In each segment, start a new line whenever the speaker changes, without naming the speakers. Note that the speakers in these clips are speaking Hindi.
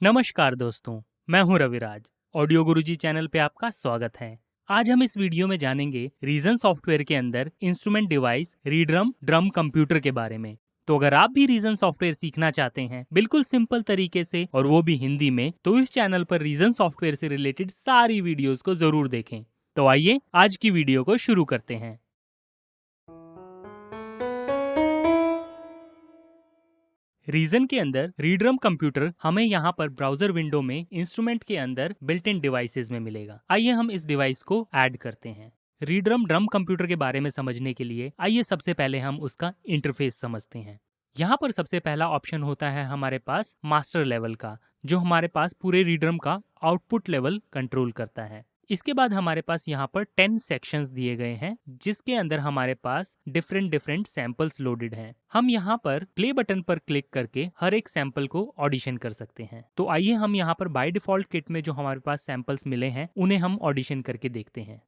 नमस्कार दोस्तों, मैं हूं रविराज। ऑडियो गुरुजी चैनल पे आपका स्वागत है। आज हम इस वीडियो में जानेंगे रीजन सॉफ्टवेयर के अंदर इंस्ट्रूमेंट डिवाइस रीड्रम ड्रम कंप्यूटर के बारे में। तो अगर आप भी रीजन सॉफ्टवेयर सीखना चाहते हैं बिल्कुल सिंपल तरीके से और वो भी हिंदी में, तो इस चैनल पर रीजन सॉफ्टवेयर से रिलेटेड सारी वीडियोस को जरूर देखें। तो आइए आज की वीडियो को शुरू करते हैं। रीजन के अंदर रीड्रम कंप्यूटर हमें यहाँ पर ब्राउजर विंडो में इंस्ट्रूमेंट के अंदर बिल्ट इन डिवाइसेस में मिलेगा। आइए हम इस डिवाइस को ऐड करते हैं। रीड्रम ड्रम कंप्यूटर के बारे में समझने के लिए आइए सबसे पहले हम उसका इंटरफेस समझते हैं। यहाँ पर सबसे पहला ऑप्शन होता है हमारे पास मास्टर लेवल का, जो हमारे पास पूरे रीड्रम का आउटपुट लेवल कंट्रोल करता है। इसके बाद हमारे पास यहाँ पर 10 सेक्शंस दिए गए हैं, जिसके अंदर हमारे पास डिफरेंट सैंपल्स लोडेड हैं। हम यहाँ पर प्ले बटन पर क्लिक करके हर एक सैंपल को ऑडिशन कर सकते हैं। तो आइए हम यहाँ पर बाय डिफॉल्ट किट में जो हमारे पास सैंपल्स मिले हैं उन्हें हम ऑडिशन करके देखते हैं।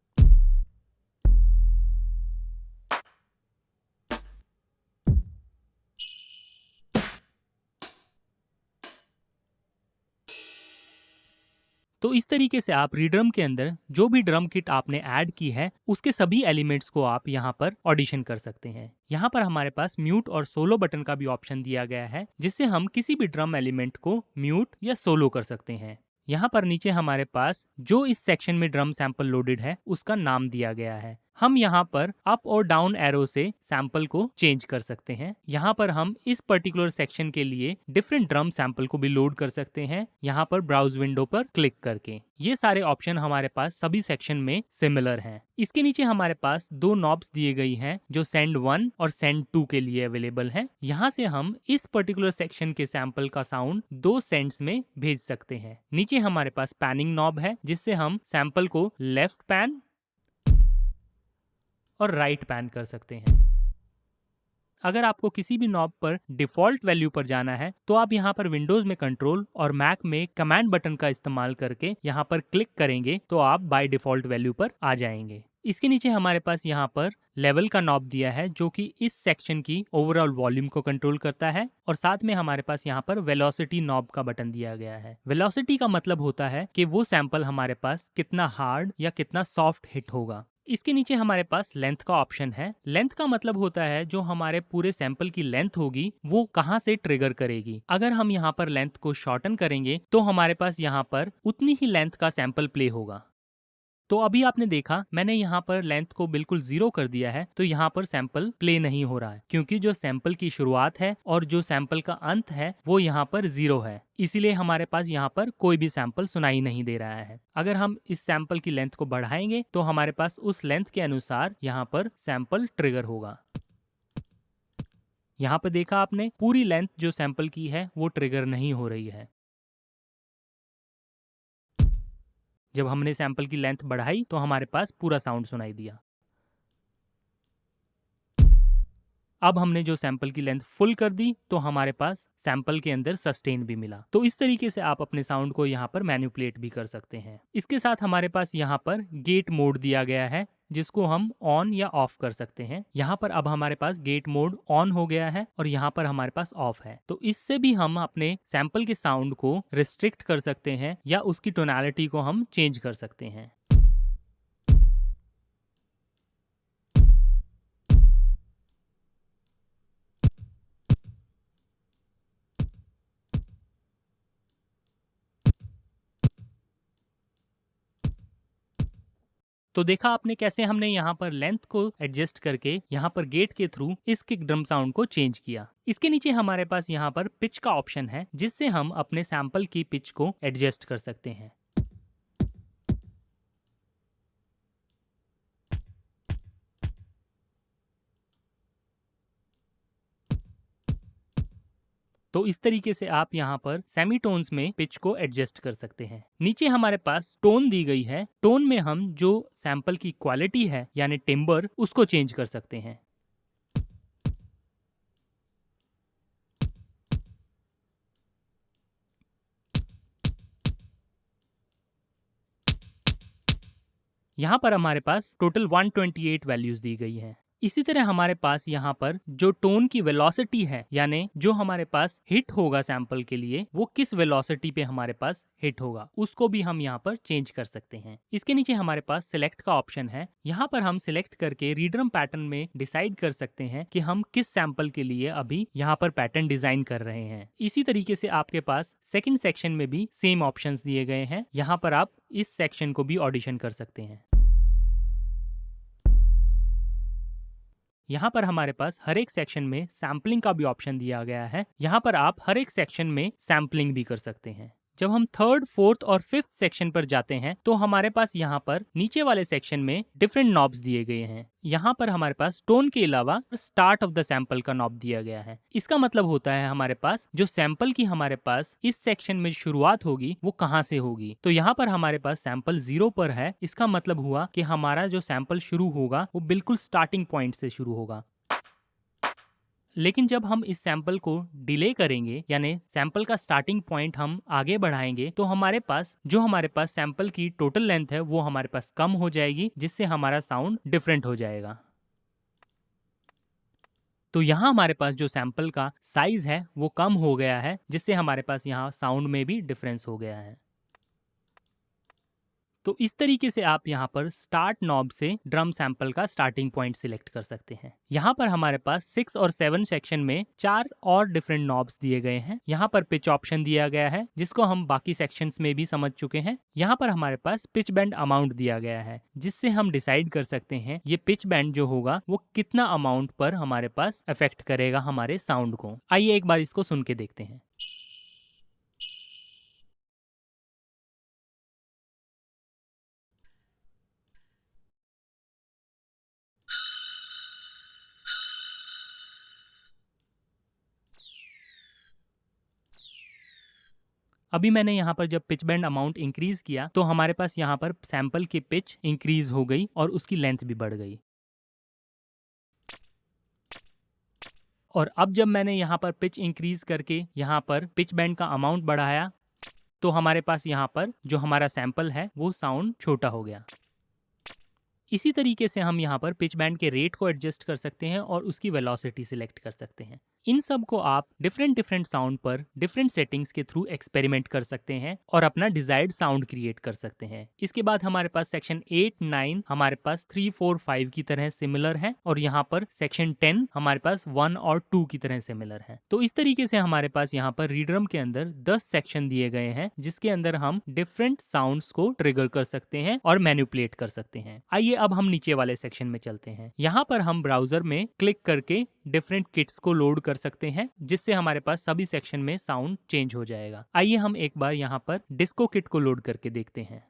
तो इस तरीके से आप रीड्रम के अंदर जो भी ड्रम किट आपने ऐड की है उसके सभी एलिमेंट्स को आप यहाँ पर ऑडिशन कर सकते हैं। यहाँ पर हमारे पास म्यूट और सोलो बटन का भी ऑप्शन दिया गया है, जिससे हम किसी भी ड्रम एलिमेंट को म्यूट या सोलो कर सकते हैं। यहाँ पर नीचे हमारे पास जो इस सेक्शन में ड्रम सैंपल लोडेड है उसका नाम दिया गया है। हम यहाँ पर अप और डाउन एरो से सैंपल को चेंज कर सकते हैं। यहाँ पर हम इस पर्टिकुलर सेक्शन के लिए डिफरेंट ड्रम सैंपल को भी लोड कर सकते हैं, यहाँ पर ब्राउज विंडो पर क्लिक करके। ये सारे ऑप्शन हमारे पास सभी सेक्शन में सिमिलर हैं। इसके नीचे हमारे पास दो नॉब्स दिए गई हैं जो सेंड 1 और सेंड 2 के लिए अवेलेबल है। यहाँ से हम इस पर्टिकुलर सेक्शन के सैंपल का साउंड 2 सेंड्स में भेज सकते हैं। नीचे हमारे पास पैनिंग नॉब है, जिससे हम सैंपल को लेफ्ट पैन और राइट पैन कर सकते हैं। अगर आपको किसी भी नॉब पर डिफॉल्ट वैल्यू पर जाना है तो आप यहाँ पर विंडोज में कंट्रोल और मैक में कमांड बटन का इस्तेमाल करके यहाँ पर क्लिक करेंगे तो आप बाय डिफॉल्ट वैल्यू पर आ जाएंगे। इसके नीचे हमारे पास यहाँ पर लेवल का नॉब दिया है, जो कि इस सेक्शन की ओवरऑल वॉल्यूम को कंट्रोल करता है, और साथ में हमारे पास यहाँ पर वेलोसिटी नॉब का बटन दिया गया है। वेलोसिटी का मतलब होता है कि वो सैंपल हमारे पास कितना हार्ड या कितना सॉफ्ट हिट होगा। इसके नीचे हमारे पास लेंथ का ऑप्शन है। लेंथ का मतलब होता है जो हमारे पूरे सैंपल की लेंथ होगी वो कहाँ से ट्रिगर करेगी। अगर हम यहाँ पर लेंथ को शॉर्टन करेंगे तो हमारे पास यहाँ पर उतनी ही लेंथ का सैंपल प्ले होगा। तो अभी आपने देखा मैंने यहाँ पर लेंथ को बिल्कुल 0 कर दिया है, तो यहाँ पर सैंपल प्ले नहीं हो रहा है, क्योंकि जो सैंपल की शुरुआत है और जो सैंपल का अंत है वो यहाँ पर 0 है। इसीलिए हमारे पास यहाँ पर कोई भी सैंपल सुनाई नहीं दे रहा है। अगर हम इस सैंपल की लेंथ को बढ़ाएंगे तो हमारे पास उस लेंथ के अनुसार यहाँ पर सैंपल ट्रिगर होगा। यहाँ पर देखा आपने पूरी लेंथ जो सैंपल की है वो ट्रिगर नहीं हो रही है। जब हमने सैंपल की लेंथ बढ़ाई तो हमारे पास पूरा साउंड सुनाई दिया। अब हमने जो सैंपल की लेंथ फुल कर दी तो हमारे पास सैंपल के अंदर सस्टेन भी मिला। तो इस तरीके से आप अपने साउंड को यहाँ पर मैनिपुलेट भी कर सकते हैं। इसके साथ हमारे पास यहाँ पर गेट मोड दिया गया है, जिसको हम ऑन या ऑफ कर सकते हैं। यहाँ पर अब हमारे पास गेट मोड ऑन हो गया है और यहाँ पर हमारे पास ऑफ है। तो इससे भी हम अपने सैंपल के साउंड को रिस्ट्रिक्ट कर सकते हैं या उसकी टोनैलिटी को हम चेंज कर सकते हैं। तो देखा आपने कैसे हमने यहाँ पर लेंथ को एडजस्ट करके यहाँ पर गेट के थ्रू इस किक ड्रम साउंड को चेंज किया। इसके नीचे हमारे पास यहाँ पर पिच का ऑप्शन है, जिससे हम अपने सैंपल की पिच को एडजस्ट कर सकते हैं। तो इस तरीके से आप यहाँ पर सेमीटोन्स में पिच को एडजस्ट कर सकते हैं। नीचे हमारे पास टोन दी गई है। टोन में हम जो सैंपल की क्वालिटी है यानी टिम्बर, उसको चेंज कर सकते हैं। यहाँ पर हमारे पास टोटल 128 वैल्यूज दी गई हैं। इसी तरह हमारे पास यहाँ पर जो टोन की वेलोसिटी है, यानी जो हमारे पास हिट होगा सैंपल के लिए, वो किस वेलोसिटी पे हमारे पास हिट होगा, उसको भी हम यहाँ पर चेंज कर सकते हैं। इसके नीचे हमारे पास सिलेक्ट का ऑप्शन है। यहाँ पर हम सिलेक्ट करके रीड्रम पैटर्न में डिसाइड कर सकते हैं कि हम किस सैंपल के लिए अभी यहाँ पर पैटर्न डिजाइन कर रहे हैं। इसी तरीके से आपके पास सेकंड सेक्शन में भी सेम ऑप्शंस दिए गए हैं। यहाँ पर आप इस सेक्शन को भी ऑडिशन कर सकते हैं। यहाँ पर हमारे पास हर एक सेक्शन में सैम्पलिंग का भी ऑप्शन दिया गया है। यहाँ पर आप हर एक सेक्शन में सैम्पलिंग भी कर सकते हैं। जब हम थर्ड, फोर्थ और फिफ्थ सेक्शन पर जाते हैं तो हमारे पास यहाँ पर नीचे वाले सेक्शन में डिफरेंट नॉब्स दिए गए हैं। यहाँ पर हमारे पास टोन के अलावा स्टार्ट ऑफ द सैंपल का नॉब दिया गया है। इसका मतलब होता है हमारे पास जो सैंपल की हमारे पास इस सेक्शन में शुरुआत होगी वो कहाँ से होगी। तो यहाँ पर हमारे पास सैंपल 0 पर है। इसका मतलब हुआ कि हमारा जो सैंपल शुरू होगा वो बिल्कुल स्टार्टिंग पॉइंट से शुरू होगा। लेकिन जब हम इस सैंपल को डिले करेंगे, यानी सैंपल का स्टार्टिंग पॉइंट हम आगे बढ़ाएंगे, तो हमारे पास सैंपल की टोटल लेंथ है वो हमारे पास कम हो जाएगी, जिससे हमारा साउंड डिफरेंट हो जाएगा। तो यहाँ हमारे पास जो सैंपल का साइज है वो कम हो गया है, जिससे हमारे पास यहाँ साउंड में भी डिफरेंस हो गया है। तो इस तरीके से आप यहाँ पर स्टार्ट नॉब से ड्रम सैंपल का स्टार्टिंग पॉइंट सिलेक्ट कर सकते हैं। यहाँ पर हमारे पास 6 और 7 सेक्शन में 4 और डिफरेंट नॉब्स दिए गए हैं। यहाँ पर पिच ऑप्शन दिया गया है, जिसको हम बाकी सेक्शंस में भी समझ चुके हैं। यहाँ पर हमारे पास पिच बैंड अमाउंट दिया गया है, जिससे हम डिसाइड कर सकते हैं ये पिच बैंड जो होगा वो कितना अमाउंट पर हमारे पास अफेक्ट करेगा हमारे साउंड को। आइए एक बार इसको सुन के देखते हैं। अभी मैंने यहाँ पर जब पिच बैंड अमाउंट इंक्रीज किया तो हमारे पास यहाँ पर सैंपल की पिच इंक्रीज हो गई और उसकी लेंथ भी बढ़ गई। और अब जब मैंने यहाँ पर पिच इंक्रीज करके यहाँ पर पिच बैंड का अमाउंट बढ़ाया तो हमारे पास यहाँ पर जो हमारा सैंपल है वो साउंड छोटा हो गया। इसी तरीके से हम यहाँ पर पिच बैंड के रेट को एडजस्ट कर सकते हैं और उसकी वेलोसिटी सिलेक्ट कर सकते हैं। इन सब को आप डिफरेंट साउंड पर डिफरेंट सेटिंग्स के थ्रू एक्सपेरिमेंट कर सकते हैं और अपना डिजायर्ड साउंड क्रिएट कर सकते हैं। इसके बाद हमारे पास सेक्शन 8, 9 हमारे पास 3, 4, 5 की तरह सिमिलर है और यहाँ पर सेक्शन 10 हमारे पास 1 और 2 की तरह सिमिलर है। तो इस तरीके से हमारे पास यहाँ पर रीड्रम के अंदर 10 सेक्शन दिए गए हैं, जिसके अंदर हम डिफरेंट साउंड्स को ट्रिगर कर सकते हैं और मैनिपुलेट कर सकते हैं। आइए अब हम नीचे वाले सेक्शन में चलते हैं। यहाँ पर हम ब्राउजर में क्लिक करके डिफरेंट किट्स को लोड कर सकते हैं, जिससे हमारे पास सभी सेक्शन में साउंड चेंज हो जाएगा। आइए हम एक बार यहाँ पर डिस्को किट को लोड करके देखते हैं।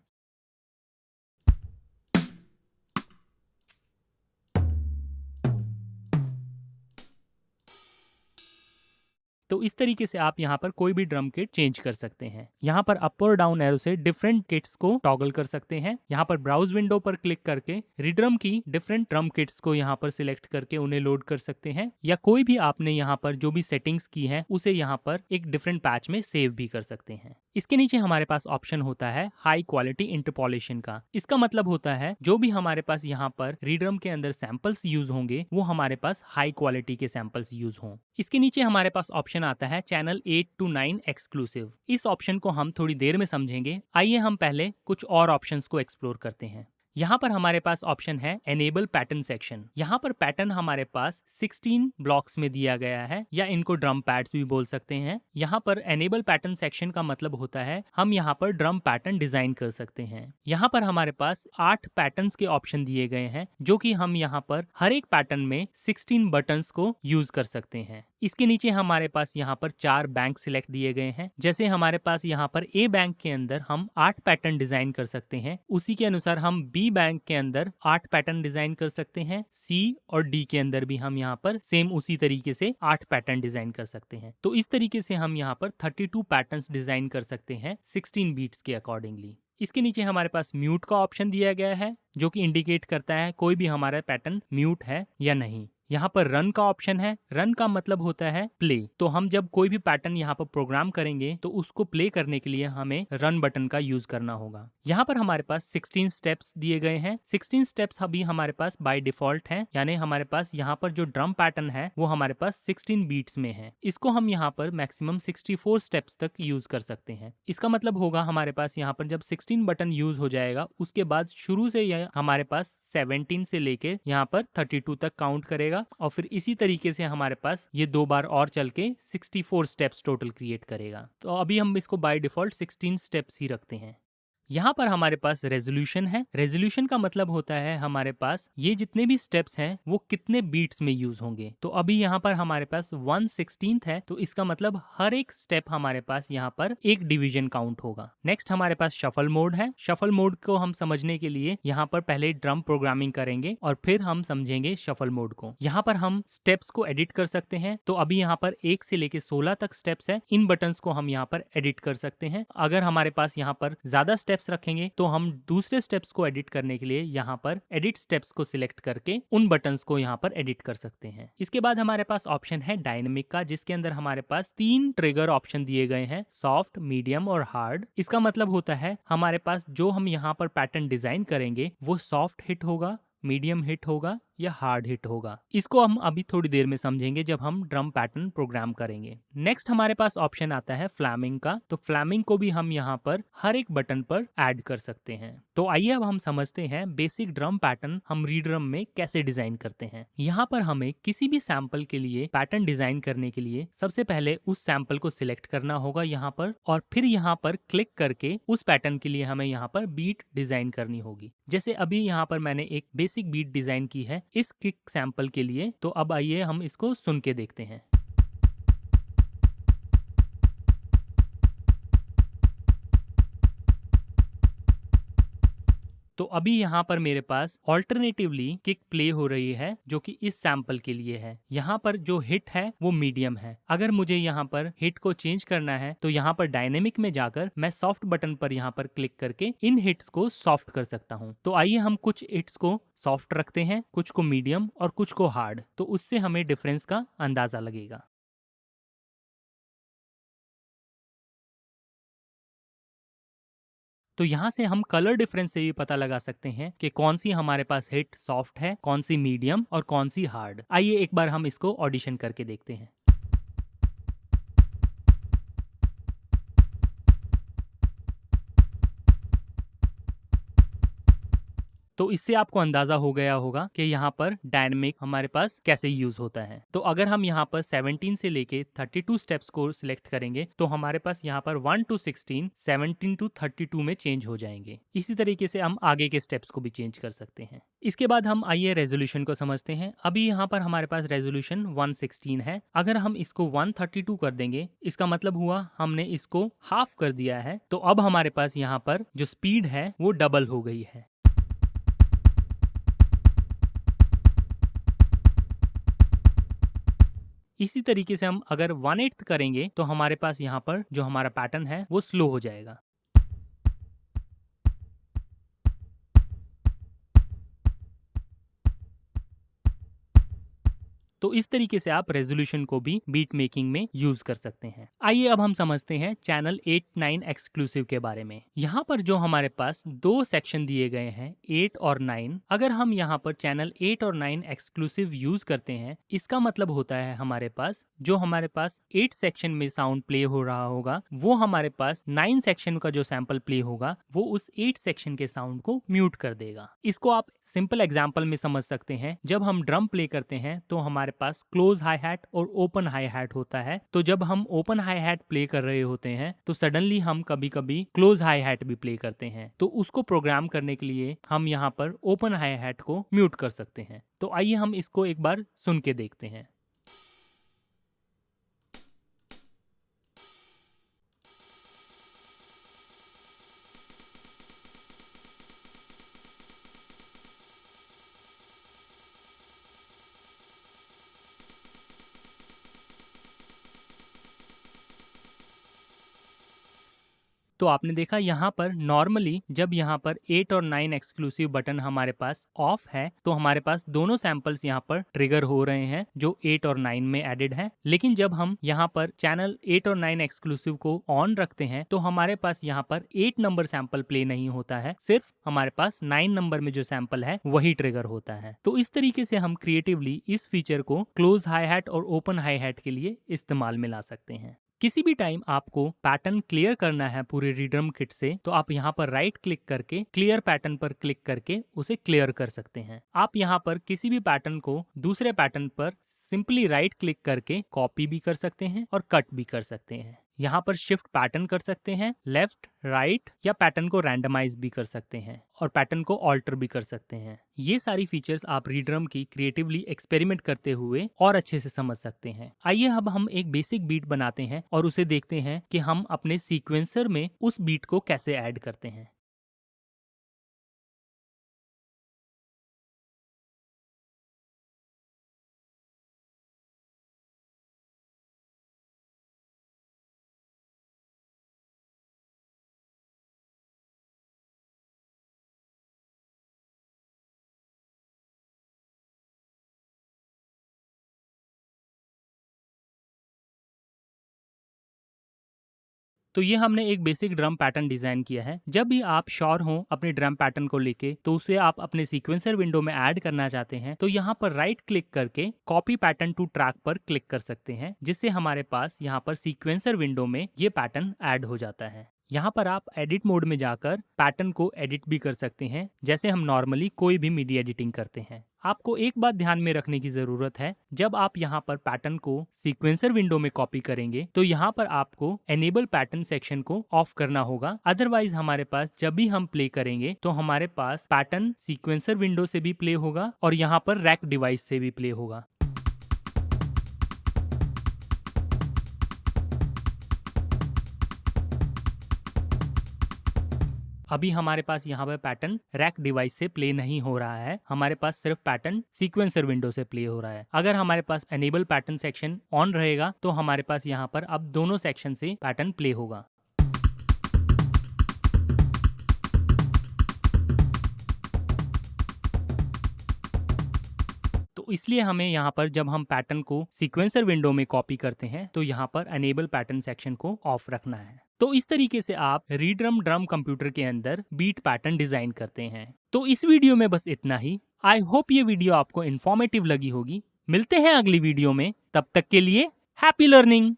तो इस तरीके से आप यहाँ पर कोई भी ड्रम किट चेंज कर सकते हैं। यहाँ पर अप और डाउन एरो से डिफरेंट किट्स को टॉगल कर सकते हैं। यहाँ पर ब्राउज विंडो पर क्लिक करके रीड्रम की डिफरेंट ड्रम किट्स को यहाँ पर सिलेक्ट करके उन्हें लोड कर सकते हैं, या कोई भी आपने यहाँ पर जो भी सेटिंग्स की है उसे यहाँ पर एक डिफरेंट पैच में सेव भी कर सकते हैं। इसके नीचे हमारे पास ऑप्शन होता है हाई क्वालिटी इंटरपोलेशन का। इसका मतलब होता है जो भी हमारे पास यहाँ पर रीड्रम के अंदर सैंपल्स यूज होंगे वो हमारे पास हाई क्वालिटी के सैंपल्स यूज हों। इसके नीचे हमारे पास ऑप्शन आता है चैनल 8 to 9 एक्सक्लूसिव। इस ऑप्शन को हम थोड़ी देर में समझेंगे। आइए हम पहले कुछ और ऑप्शंस को एक्सप्लोर करते हैं। यहाँ पर हमारे पास ऑप्शन है एनेबल पैटर्न सेक्शन। यहाँ पर पैटर्न हमारे पास 16 ब्लॉक्स में दिया गया है, या इनको ड्रम पैड्स भी बोल सकते हैं। यहाँ पर एनेबल पैटर्न सेक्शन का मतलब होता है हम यहाँ पर ड्रम पैटर्न डिजाइन कर सकते हैं। यहाँ पर हमारे पास 8 पैटर्न्स के ऑप्शन दिए गए हैं, जो कि हम यहाँ पर हर एक पैटर्न में 16 बटन्स को यूज कर सकते हैं। इसके नीचे हमारे पास यहाँ पर 4 बैंक सिलेक्ट दिए गए हैं। जैसे हमारे पास यहाँ पर ए बैंक के अंदर हम 8 पैटर्न डिजाइन कर सकते हैं, उसी के अनुसार हम बी बैंक के अंदर 8 पैटर्न डिजाइन कर सकते हैं। सी और डी के अंदर भी हम यहाँ पर सेम उसी तरीके से 8 पैटर्न डिजाइन कर सकते हैं। तो इस तरीके से हम यहाँ पर 32 पैटर्न्स डिजाइन कर सकते हैं 16 बीट्स के अकॉर्डिंगली। इसके नीचे हमारे पास म्यूट का ऑप्शन दिया गया है, जो कि इंडिकेट करता है कोई भी हमारा पैटर्न म्यूट है या नहीं। यहाँ पर रन का ऑप्शन है। रन का मतलब होता है प्ले। तो हम जब कोई भी पैटर्न यहाँ पर प्रोग्राम करेंगे तो उसको प्ले करने के लिए हमें रन बटन का यूज करना होगा। यहाँ पर हमारे पास 16 स्टेप्स दिए गए हैं। 16 स्टेप्स अभी हमारे पास बाय डिफॉल्ट हैं, यानी हमारे पास यहाँ पर जो ड्रम पैटर्न है वो हमारे पास 16 बीट्स में है। इसको हम यहाँ पर मैक्सिमम 64 स्टेप्स तक यूज कर सकते हैं। इसका मतलब होगा हमारे पास यहाँ पर जब 16 बटन यूज हो जाएगा उसके बाद शुरू से यह हमारे पास 17 से लेके यहाँ पर 32 तक काउंट करेगा और फिर इसी तरीके से हमारे पास ये 2 बार और चल के 64 स्टेप्स टोटल क्रिएट करेगा। तो अभी हम इसको बाय डिफॉल्ट 16 स्टेप्स ही रखते हैं। यहाँ पर हमारे पास रेजोल्यूशन है। रेजोल्यूशन का मतलब होता है हमारे पास ये जितने भी स्टेप्स हैं वो कितने बीट्स में यूज होंगे। तो अभी यहाँ पर हमारे पास 1/16 है, तो इसका मतलब हर एक स्टेप हमारे पास यहाँ पर एक डिवीजन काउंट होगा। नेक्स्ट हमारे पास शफल मोड है। शफल मोड को हम समझने के लिए यहाँ पर पहले ड्रम प्रोग्रामिंग करेंगे और फिर हम समझेंगे शफल मोड को। यहाँ पर हम स्टेप्स को एडिट कर सकते हैं। तो अभी यहाँ पर 1 से लेके 16 तक स्टेप्स है। इन बटन्स को हम यहाँ पर एडिट कर सकते हैं। अगर हमारे पास यहाँ पर ज्यादा स्टेप्स रखेंगे तो हम दूसरे स्टेप्स को एडिट करने के लिए यहाँ पर एडिट स्टेप्स को सिलेक्ट करके उन बटन्स को यहाँ पर एडिट कर सकते हैं। इसके बाद हमारे पास ऑप्शन है डायनेमिक का, जिसके अंदर हमारे पास 3 ट्रिगर ऑप्शन दिए गए हैं, सॉफ्ट, मीडियम और हार्ड। इसका मतलब होता है हमारे पास जो हम यहाँ पर पैटर्न डिजाइन करेंगे वो सॉफ्ट हिट होगा, मीडियम हिट होगा या हार्ड हिट होगा। इसको हम अभी थोड़ी देर में समझेंगे जब हम ड्रम पैटर्न प्रोग्राम करेंगे। नेक्स्ट हमारे पास ऑप्शन आता है फ्लैमिंग का। तो फ्लैमिंग को भी हम यहाँ पर हर एक बटन पर ऐड कर सकते हैं। तो आइए अब हम समझते हैं बेसिक ड्रम पैटर्न हम रीड्रम में कैसे डिजाइन करते हैं। यहाँ पर हमें किसी भी सैंपल के लिए पैटर्न डिजाइन करने के लिए सबसे पहले उस सैंपल को सिलेक्ट करना होगा यहाँ पर, और फिर यहाँ पर क्लिक करके उस पैटर्न के लिए हमें यहाँ पर बीट डिजाइन करनी होगी। जैसे अभी यहाँ पर मैंने एक बेसिक बीट डिजाइन की है इस किक सैंपल के लिए। तो अब आइए हम इसको सुन के देखते हैं। तो अभी यहाँ पर मेरे पास ऑल्टरनेटिवली किक प्ले हो रही है जो कि इस सैंपल के लिए है। यहाँ पर जो हिट है वो मीडियम है। अगर मुझे यहाँ पर हिट को चेंज करना है तो यहाँ पर डायनेमिक में जाकर मैं सॉफ्ट बटन पर यहाँ पर क्लिक करके इन हिट्स को सॉफ्ट कर सकता हूँ। तो आइए हम कुछ हिट्स को सॉफ्ट रखते हैं, कुछ को मीडियम और कुछ को हार्ड, तो उससे हमें डिफरेंस का अंदाजा लगेगा। तो यहाँ से हम कलर डिफरेंस से भी पता लगा सकते हैं कि कौन सी हमारे पास हिट सॉफ्ट है, कौन सी मीडियम और कौन सी हार्ड। आइए एक बार हम इसको ऑडिशन करके देखते हैं। तो इससे आपको अंदाजा हो गया होगा कि यहाँ पर डायनेमिक हमारे पास कैसे यूज होता है। तो अगर हम यहाँ पर 17 से लेके 32 स्टेप्स को सिलेक्ट करेंगे तो हमारे पास यहाँ पर 1 to 16, 17 to 32 में चेंज हो जाएंगे। इसी तरीके से हम आगे के स्टेप्स को भी चेंज कर सकते हैं। इसके बाद हम आइए रेजोल्यूशन को समझते हैं। अभी यहाँ पर हमारे पास रेजोल्यूशन 116 है। अगर हम इसको 132 कर देंगे इसका मतलब हुआ हमने इसको हाफ कर दिया है। तो अब हमारे पास यहाँ पर जो स्पीड है वो डबल हो गई है। इसी तरीके से हम अगर 1/8 करेंगे तो हमारे पास यहाँ पर जो हमारा पैटर्न है वो स्लो हो जाएगा। तो इस तरीके से आप रेजोल्यूशन को भी बीट मेकिंग में यूज कर सकते हैं। आइए अब हम समझते हैं चैनल 8, 9 एक्सक्लूसिव के बारे में। यहाँ पर जो हमारे पास 2 सेक्शन दिए गए हैं 8 और 9, अगर हम यहाँ पर चैनल 8 और 9 एक्सक्लूसिव यूज करते हैं इसका मतलब होता है हमारे पास 8 सेक्शन में साउंड प्ले हो रहा होगा वो हमारे पास 9 सेक्शन का जो सैंपल प्ले होगा वो उस 8 सेक्शन के साउंड को म्यूट कर देगा। इसको आप सिंपल एग्जाम्पल में समझ सकते हैं। जब हम ड्रम प्ले करते हैं तो हमारे पास क्लोज हाई हैट और ओपन हाई हैट होता है। तो जब हम ओपन हाई हैट प्ले कर रहे होते हैं तो सडनली हम कभी कभी क्लोज हाई हैट भी प्ले करते हैं। तो उसको प्रोग्राम करने के लिए हम यहाँ पर ओपन हाई हैट को म्यूट कर सकते हैं। तो आइए हम इसको एक बार सुन के देखते हैं। तो आपने देखा यहाँ पर नॉर्मली जब यहाँ पर 8 और 9 एक्सक्लूसिव बटन हमारे पास ऑफ है तो हमारे पास दोनों सैंपल्स यहाँ पर ट्रिगर हो रहे हैं जो 8 और 9 में एडेड है। लेकिन जब हम यहाँ पर चैनल 8 और 9 एक्सक्लूसिव को ऑन रखते हैं तो हमारे पास यहाँ पर 8 नंबर सैंपल प्ले नहीं होता है, सिर्फ हमारे पास 9 नंबर में जो सैंपल है वही ट्रिगर होता है। तो इस तरीके से हम क्रिएटिवली इस फीचर को क्लोज हाई हैट और ओपन हाई हैट के लिए इस्तेमाल में ला सकते हैं। किसी भी टाइम आपको पैटर्न क्लियर करना है पूरे रीड्रम किट से तो आप यहाँ पर राइट क्लिक करके क्लियर पैटर्न पर क्लिक करके उसे क्लियर कर सकते हैं। आप यहाँ पर किसी भी पैटर्न को दूसरे पैटर्न पर सिंपली राइट क्लिक करके कॉपी भी कर सकते हैं और कट भी कर सकते हैं। यहाँ पर शिफ्ट पैटर्न कर सकते हैं, लेफ्ट राइट, या पैटर्न को रैंडमाइज भी कर सकते हैं और पैटर्न को ऑल्टर भी कर सकते हैं। ये सारी फीचर्स आप रीड्रम की क्रिएटिवली एक्सपेरिमेंट करते हुए और अच्छे से समझ सकते हैं। आइए अब हम एक बेसिक बीट बनाते हैं और उसे देखते हैं कि हम अपने सीक्वेंसर में उस बीट को कैसे ऐड करते हैं। तो ये हमने एक बेसिक ड्रम पैटर्न डिजाइन किया है। जब भी आप श्योर हो अपने ड्रम पैटर्न को लेके तो उसे आप अपने सीक्वेंसर विंडो में ऐड करना चाहते हैं तो यहाँ पर राइट क्लिक करके कॉपी पैटर्न टू ट्रैक पर क्लिक कर सकते हैं, जिससे हमारे पास यहाँ पर सीक्वेंसर विंडो में ये पैटर्न ऐड हो जाता है। यहाँ पर आप एडिट मोड में जाकर पैटर्न को एडिट भी कर सकते हैं, जैसे हम नॉर्मली कोई भी मीडिया एडिटिंग करते हैं। आपको एक बात ध्यान में रखने की जरूरत है, जब आप यहाँ पर पैटर्न को सीक्वेंसर विंडो में कॉपी करेंगे तो यहाँ पर आपको एनेबल पैटर्न सेक्शन को ऑफ करना होगा। अदरवाइज हमारे पास जब भी हम प्ले करेंगे तो हमारे पास पैटर्न सीक्वेंसर विंडो से भी प्ले होगा और यहाँ पर रैक डिवाइस से भी प्ले होगा। अभी हमारे पास यहाँ पर पैटर्न रैक डिवाइस से प्ले नहीं हो रहा है, हमारे पास सिर्फ पैटर्न सीक्वेंसर विंडो से प्ले हो रहा है। अगर हमारे पास एनेबल पैटर्न सेक्शन ऑन रहेगा तो हमारे पास यहाँ पर अब दोनों सेक्शन से पैटर्न प्ले होगा। तो इसलिए हमें यहाँ पर जब हम पैटर्न को सीक्वेंसर विंडो में कॉपी करते हैं तो यहाँ पर एनेबल पैटर्न सेक्शन को ऑफ रखना है। तो इस तरीके से आप रीड्रम ड्रम कंप्यूटर के अंदर बीट पैटर्न डिजाइन करते हैं। तो इस वीडियो में बस इतना ही। आई होप ये वीडियो आपको इन्फॉर्मेटिव लगी होगी। मिलते हैं अगली वीडियो में, तब तक के लिए हैप्पी लर्निंग।